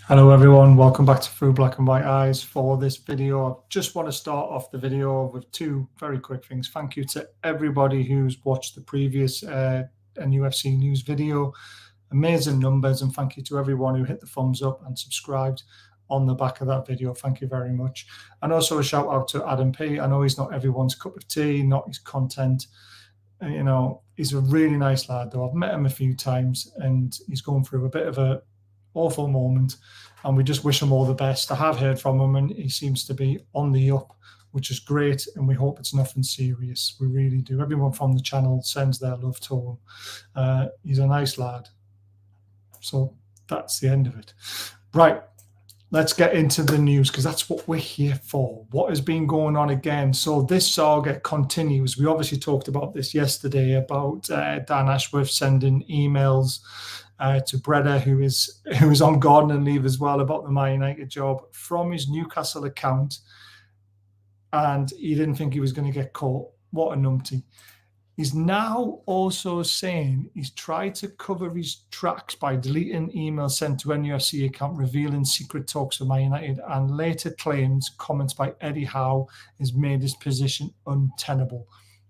Hello everyone, welcome back to Through Black and White Eyes. For this video, I just want to start off the video with two very quick things. Thank you to everybody who's watched the previous Nufc news video. Amazing numbers, and thank you to everyone who hit the thumbs up and subscribed on the back of that video. Thank you very much. And also a shout out to Adam P. I know he's not everyone's cup of tea, not his content. You know, he's a really nice lad though. I've met him a few times and he's going through a bit of a awful moment, and we just wish him all the best. I have heard from him and he seems to be on the up, which is great, and we hope it's nothing serious. We really do. Everyone from the channel sends their love to him. He's a nice lad. So that's the end of it. Right, let's get into the news, because that's what we're here for. What has been going on again? So this saga continues. We obviously talked about this yesterday, about Dan Ashworth sending emails to Breda, who is on gardening leave as well, about the Man United job from his Newcastle account, and he didn't think he was going to get caught. What a numpty. He's now also saying he's tried to cover his tracks by deleting emails sent to NUFC account revealing secret talks with Man United, and later claims comments by Eddie Howe has made his position untenable.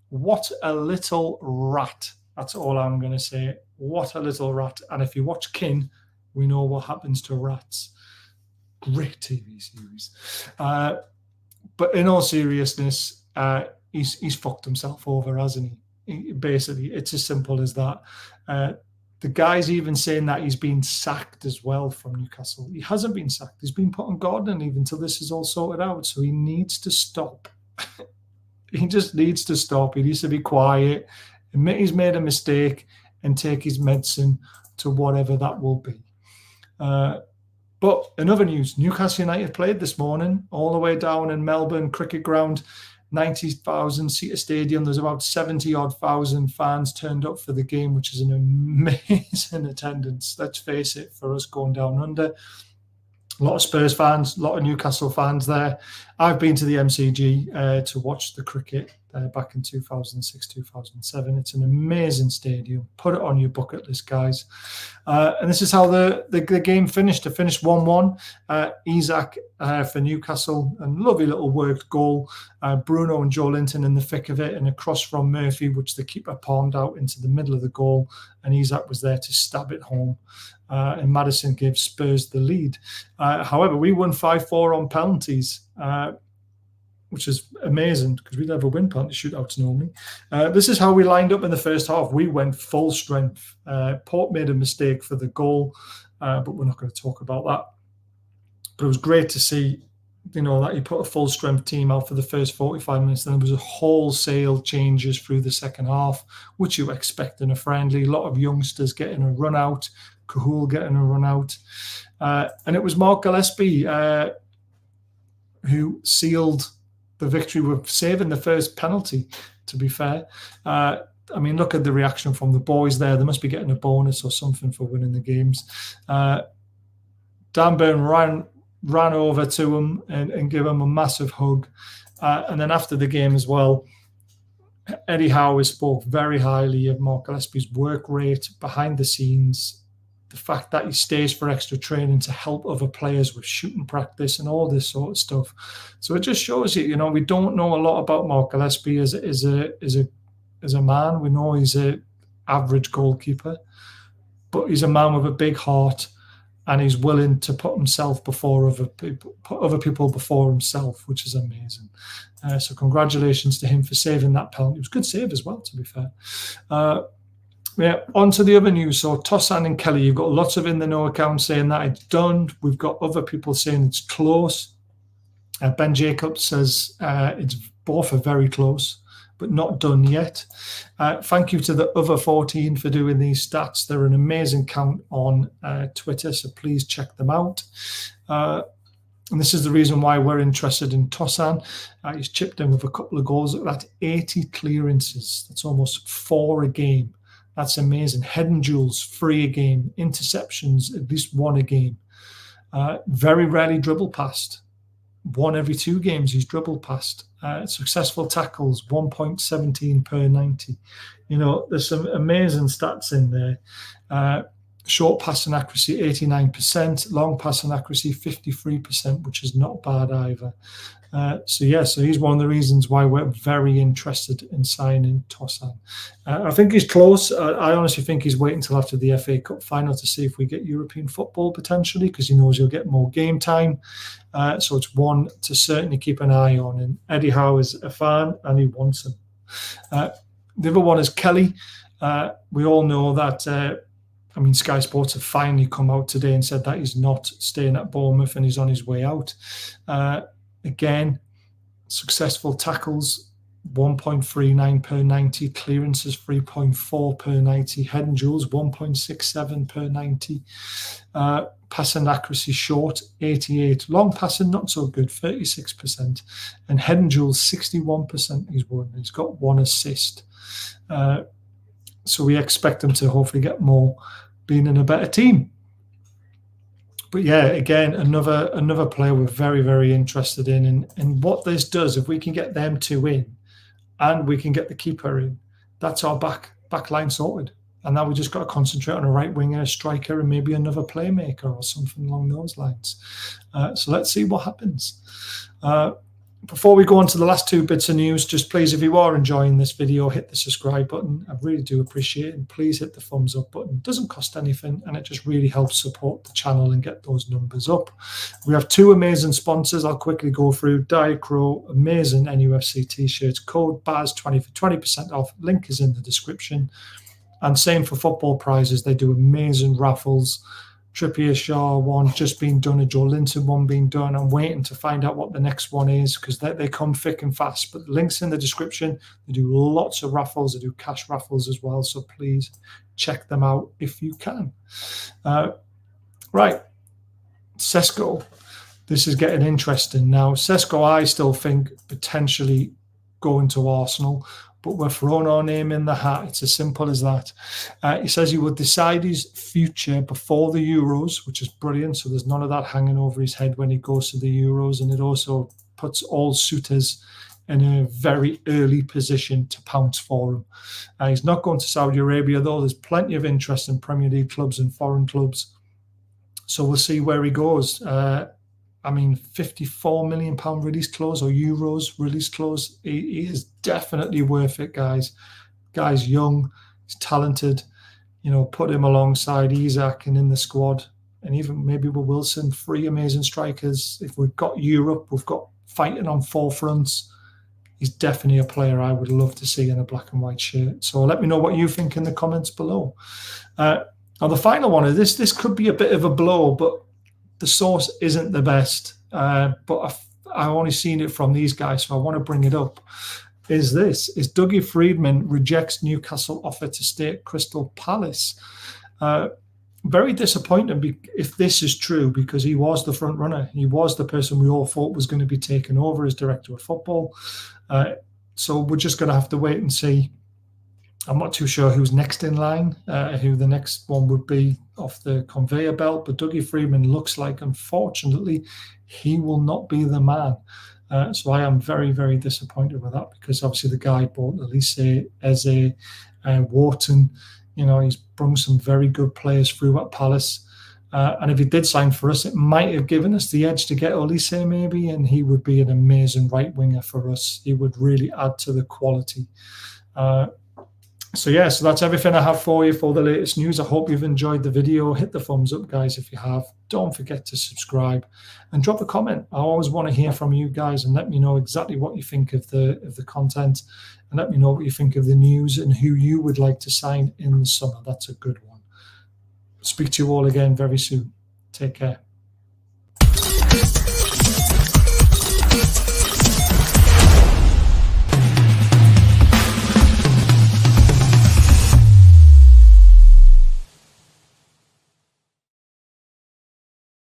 What a little rat. That's all I'm going to say. What a little rat. And if you watch Kin, we know what happens to rats. Great TV series. But in all seriousness, he's fucked himself over, hasn't he? Basically, it's as simple as that. The guy's even saying that he's been sacked as well from Newcastle. He hasn't been sacked. He's been put on gardening leave until this is all sorted out. So he needs to stop. He just needs to stop. He needs to be quiet, admit he's made a mistake, and take his medicine to whatever that will be. But in other news, Newcastle United played this morning all the way down in Melbourne cricket ground, 90,000-seater stadium. There's about 70-odd thousand fans turned up for the game, which is an amazing attendance. Let's face it, for us going down under. A lot of Spurs fans, a lot of Newcastle fans there. I've been to the MCG to watch the cricket back in 2006, 2007. It's an amazing stadium. Put it on your bucket list, guys. And this is how the game finished. It finished 1-1. Isaac for Newcastle, and lovely little worked goal. Bruno and Joe Linton in the thick of it, and a cross from Murphy, which the keeper palmed out into the middle of the goal, and Isaac was there to stab it home. And Maddison gave Spurs the lead. However, we won 5-4 on penalties, which is amazing because we never win penalty shootouts normally. This is how we lined up in the first half. We went full strength. Port made a mistake for the goal, but we're not going to talk about that. But it was great to see, that he put a full strength team out for the first 45 minutes. Then there was a wholesale changes through the second half, which you expect in a friendly. A lot of youngsters getting a run out, Cahool getting a run out. And it was Mark Gillespie who sealed the victory with saving the first penalty, to be fair. Look at the reaction from the boys there. They must be getting a bonus or something for winning the games. Dan Burn ran over to him and gave him a massive hug. And then after the game as well, Eddie Howe spoke very highly of Mark Gillespie's work rate behind the scenes, the fact that he stays for extra training to help other players with shooting practice and all this sort of stuff. So it just shows you, we don't know a lot about Mark Gillespie as a man. We know he's an average goalkeeper, but he's a man with a big heart, and he's willing to put himself before other people, put other people before himself, which is amazing. So congratulations to him for saving that penalty. It was a good save as well, to be fair. On to the other news. So Tosin and Kelly, you've got lots of in the know accounts saying that it's done. We've got other people saying it's close. Ben Jacobs says it's both are very close, but not done yet. Thank you to the other 14 for doing these stats. They're an amazing count on Twitter, so please check them out. And this is the reason why we're interested in Tosin. He's chipped in with a couple of goals. That's 80 clearances. That's almost 4 a game. That's amazing. Head and duels, 3 a game. Interceptions, at least 1 a game. Very rarely dribble past. 1 every 2 games he's dribbled past. Successful tackles, 1.17 per 90. There's some amazing stats in there. Short passing accuracy, 89%. Long passing accuracy, 53%, which is not bad either. So he's one of the reasons why we're very interested in signing Tosin. I think he's close. I honestly think he's waiting until after the FA Cup final to see if we get European football potentially, because he knows he'll get more game time. So it's one to certainly keep an eye on. And Eddie Howe is a fan and he wants him. The other one is Kelly. We all know that. Sky Sports have finally come out today and said that he's not staying at Bournemouth and he's on his way out. Again, successful tackles, 1.39 per 90, clearances 3.4 per 90, head and duels 1.67 per 90, passing accuracy short 88, long passing not so good 36%, and head and duels 61% he's won. He's got 1 assist. So we expect him to hopefully get more, being in a better team. But yeah, again, another player we're very, very interested in. And what this does, if we can get them two in and we can get the keeper in, that's our back line sorted. And now we just got to concentrate on a right winger, a striker, and maybe another playmaker or something along those lines. So let's see what happens. Before we go on to the last 2 bits of news, just please, if you are enjoying this video, hit the subscribe button. I really do appreciate it. And please hit the thumbs up button. It doesn't cost anything, and it just really helps support the channel and get those numbers up. We have 2 amazing sponsors. I'll quickly go through. Diacro, amazing NUFC t-shirts. Code BAZ20 for 20% off. Link is in the description. And same for football prizes. They do amazing raffles. Trippier Shaw one just been done, a Joe Linton one being done. I'm waiting to find out what the next one is because they come thick and fast. But the link's in the description. They do lots of raffles. They do cash raffles as well. So please check them out if you can. Right. Sesko. This is getting interesting. Now, Sesko, I still think potentially going to Arsenal, but we're throwing our name in the hat. It's as simple as that. He says he would decide his future before the Euros, which is brilliant. So there's none of that hanging over his head when he goes to the Euros. And it also puts all suitors in a very early position to pounce for him. He's not going to Saudi Arabia, though. There's plenty of interest in Premier League clubs and foreign clubs. So we'll see where he goes. £54 million release clause or euros release clause. He is definitely worth it, guys. Guy's young, he's talented. Put him alongside Isak and in the squad, and even maybe with Wilson, 3 amazing strikers. If we've got Europe, we've got fighting on 4 fronts. He's definitely a player I would love to see in a black and white shirt. So let me know what you think in the comments below. Now the final one of this could be a bit of a blow, but the source isn't the best, but I've only seen it from these guys, so I want to bring it up. Is Dougie Freedman rejects Newcastle offer to stay at Crystal Palace. Very disappointing if this is true, because he was the front runner. He was the person we all thought was going to be taken over as director of football. So we're just going to have to wait and see. I'm not too sure who's next in line, who the next one would be off the conveyor belt. But Dougie Freedman looks like, unfortunately, he will not be the man. So I am very, very disappointed with that, because obviously the guy bought Elise, Eze, Wharton. He's brought some very good players through at Palace. And if he did sign for us, it might have given us the edge to get Elise maybe, and he would be an amazing right winger for us. He would really add to the quality. So that's everything I have for you for the latest news. I hope you've enjoyed the video. Hit the thumbs up, guys, if you have. Don't forget to subscribe and drop a comment. I always want to hear from you guys, and let me know exactly what you think of the content, and let me know what you think of the news and who you would like to sign in the summer. That's a good one. Speak to you all again very soon. Take care.